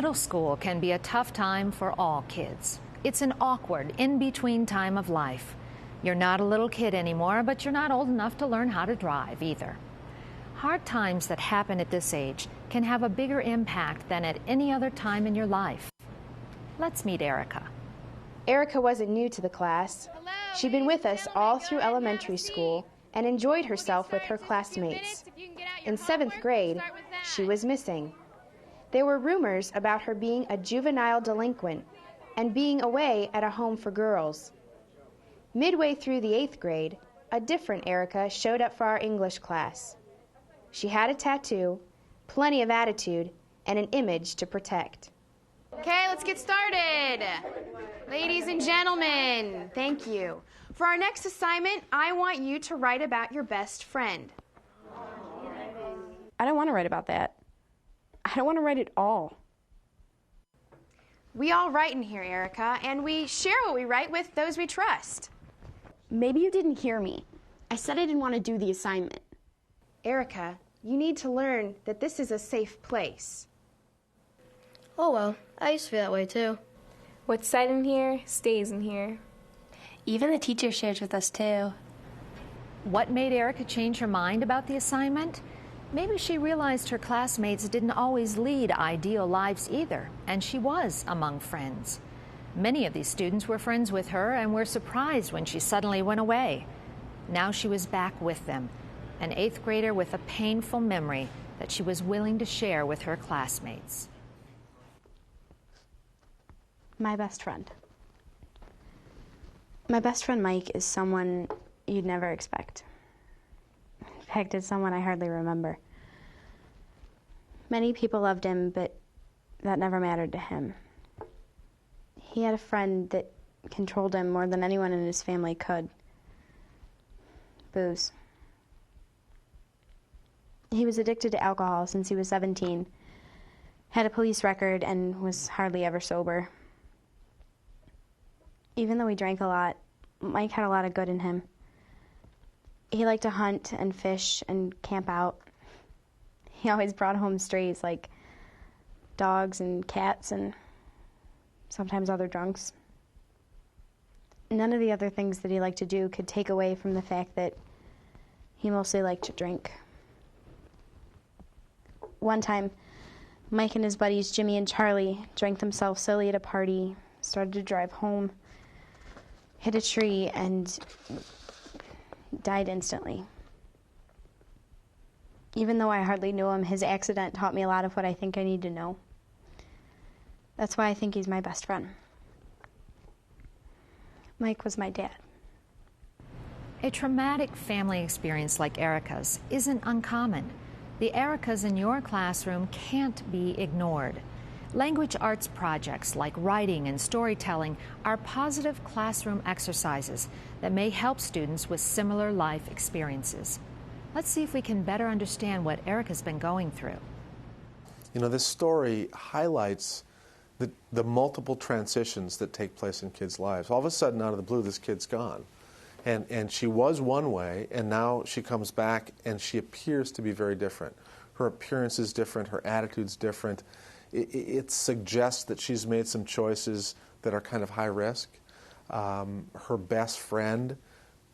Middle school can be a tough time for all kids. It's an awkward, in-between time of life. You're not a little kid anymore, but you're not old enough to learn how to drive either. Hard times that happen at this age can have a bigger impact than at any other time in your life. Let's meet Erica. Erica wasn't new to the class. She'd been with us all through elementary school and enjoyed herself with her classmates. In 7th grade, she was missing. There were rumors about her being a juvenile delinquent and being away at a home for girls. Midway through the 8th grade, a different Erica showed up for our English class. She had a tattoo, plenty of attitude, and an image to protect. Okay, let's get started. Ladies and gentlemen, thank you. For our next assignment, I want you to write about your best friend. I don't want to write about that. I don't want to write at all. We all write in here, Erica, and we share what we write with those we trust. Maybe you didn't hear me. I said I didn't want to do the assignment. Erica, you need to learn that this is a safe place. Oh well, I used to feel that way too. What's said in here stays in here. Even the teacher shares with us too. What made Erica change her mind about the assignment? Maybe she realized her classmates didn't always lead ideal lives either, and she was among friends. Many of these students were friends with her and were surprised when she suddenly went away. Now she was back with them, an 8th grader with a painful memory that she was willing to share with her classmates. My best friend. My best friend Mike is someone you'd never expect. In fact, it's someone I hardly remember. Many people loved him, but that never mattered to him. He had a friend that controlled him more than anyone in his family could. Booze. He was addicted to alcohol since he was 17, had a police record, and was hardly ever sober. Even though he drank a lot, Mike had a lot of good in him. He liked to hunt and fish and camp out. He always brought home strays like dogs and cats and sometimes other drunks. None of the other things that he liked to do could take away from the fact that he mostly liked to drink. One time, Mike and his buddies Jimmy and Charlie drank themselves silly at a party, started to drive home, hit a tree, and died instantly. Even though I hardly knew him, his accident taught me a lot of what I think I need to know. That's why I think he's my best friend. Mike was my dad. A traumatic family experience like Erica's isn't uncommon. The Ericas in your classroom can't be ignored. Language arts projects like writing and storytelling are positive classroom exercises that may help students with similar life experiences. Let's see if we can better understand what Erica's been going through. You know, this story highlights the multiple transitions that take place in kids' lives. All of a sudden, out of the blue, this kid's gone. And she was one way, and now she comes back, and she appears to be very different. Her appearance is different, her attitude's different. It suggests that she's made some choices that are kind of high risk. Her best friend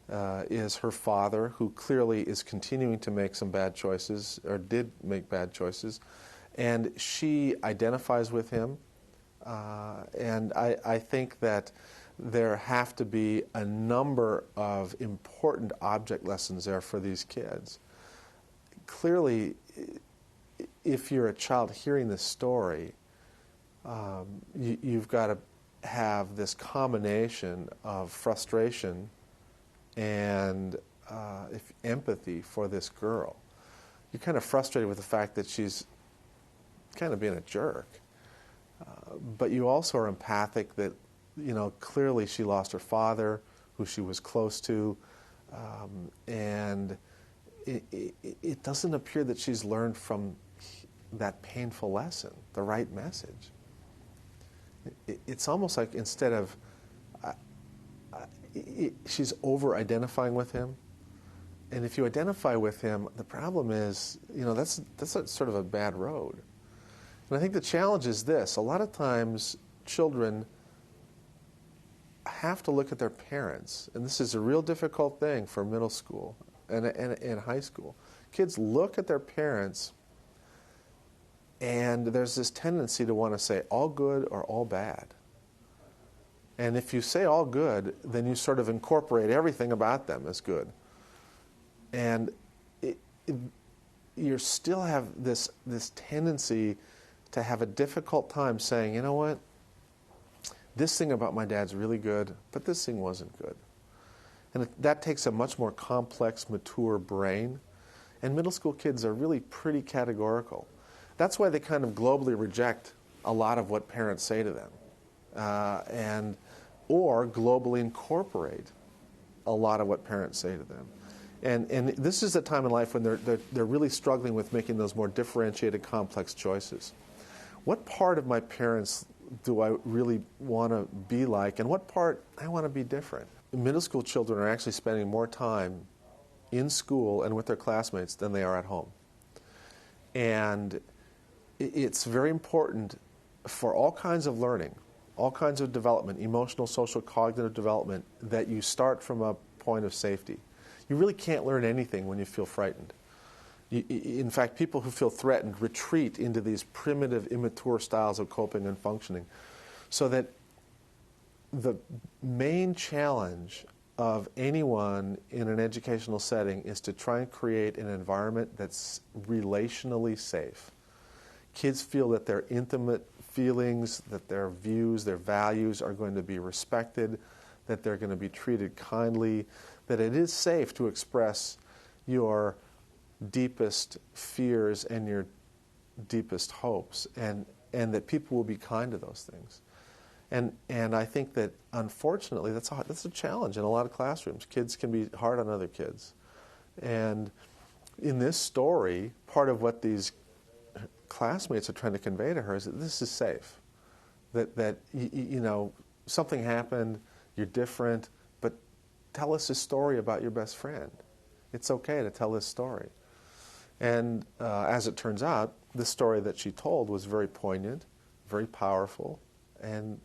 is her father, who clearly is continuing to make some bad choices, or did make bad choices. And she identifies with him. And I think that there have to be a number of important object lessons there for these kids. Clearly, if you're a child hearing this story, you've got to have this combination of frustration and empathy for this girl. You're kind of frustrated with the fact that she's kind of being a jerk. But you also are empathic that, you know, clearly she lost her father, who she was close to, and it doesn't appear that she's learned from that painful lesson the right message. It's almost like instead of she's over-identifying with him, and if you identify with him, the problem is, you know, that's sort of a bad road. And I think the challenge is this. A lot of times children have to look at their parents, and this is a real difficult thing for middle school and high school. Kids look at their parents, and there's this tendency to want to say all good or all bad. And if you say all good, then you sort of incorporate everything about them as good. And you still have this tendency to have a difficult time saying, you know what, this thing about my dad's really good, but this thing wasn't good. And that takes a much more complex, mature brain. And middle school kids are really pretty categorical. That's why they kind of globally reject a lot of what parents say to them, or globally incorporate a lot of what parents say to them. And this is a time in life when they're really struggling with making those more differentiated, complex choices. What part of my parents do I really want to be like, and what part I want to be different? Middle school children are actually spending more time in school and with their classmates than they are at home. And it's very important for all kinds of learning, all kinds of development, emotional, social, cognitive development, that you start from a point of safety. You really can't learn anything when you feel frightened. In fact, people who feel threatened retreat into these primitive, immature styles of coping and functioning. So that the main challenge of anyone in an educational setting is to try and create an environment that's relationally safe. Kids feel that their intimate feelings, that their views, their values are going to be respected, that they're going to be treated kindly, that it is safe to express your deepest fears and your deepest hopes, and that people will be kind to those things. And I think that, unfortunately, that's a challenge in a lot of classrooms. Kids can be hard on other kids. And in this story, part of what these classmates are trying to convey to her is that this is safe. That you know, something happened, you're different, but tell us a story about your best friend. It's okay to tell this story. And as it turns out, the story that she told was very poignant, very powerful, and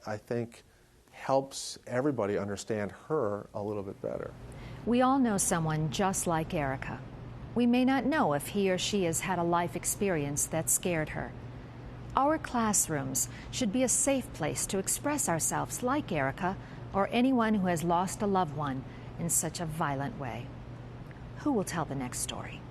I think helps everybody understand her a little bit better. We all know someone just like Erica. We may not know if he or she has had a life experience that scared her. Our classrooms should be a safe place to express ourselves like Erica or anyone who has lost a loved one in such a violent way. Who will tell the next story?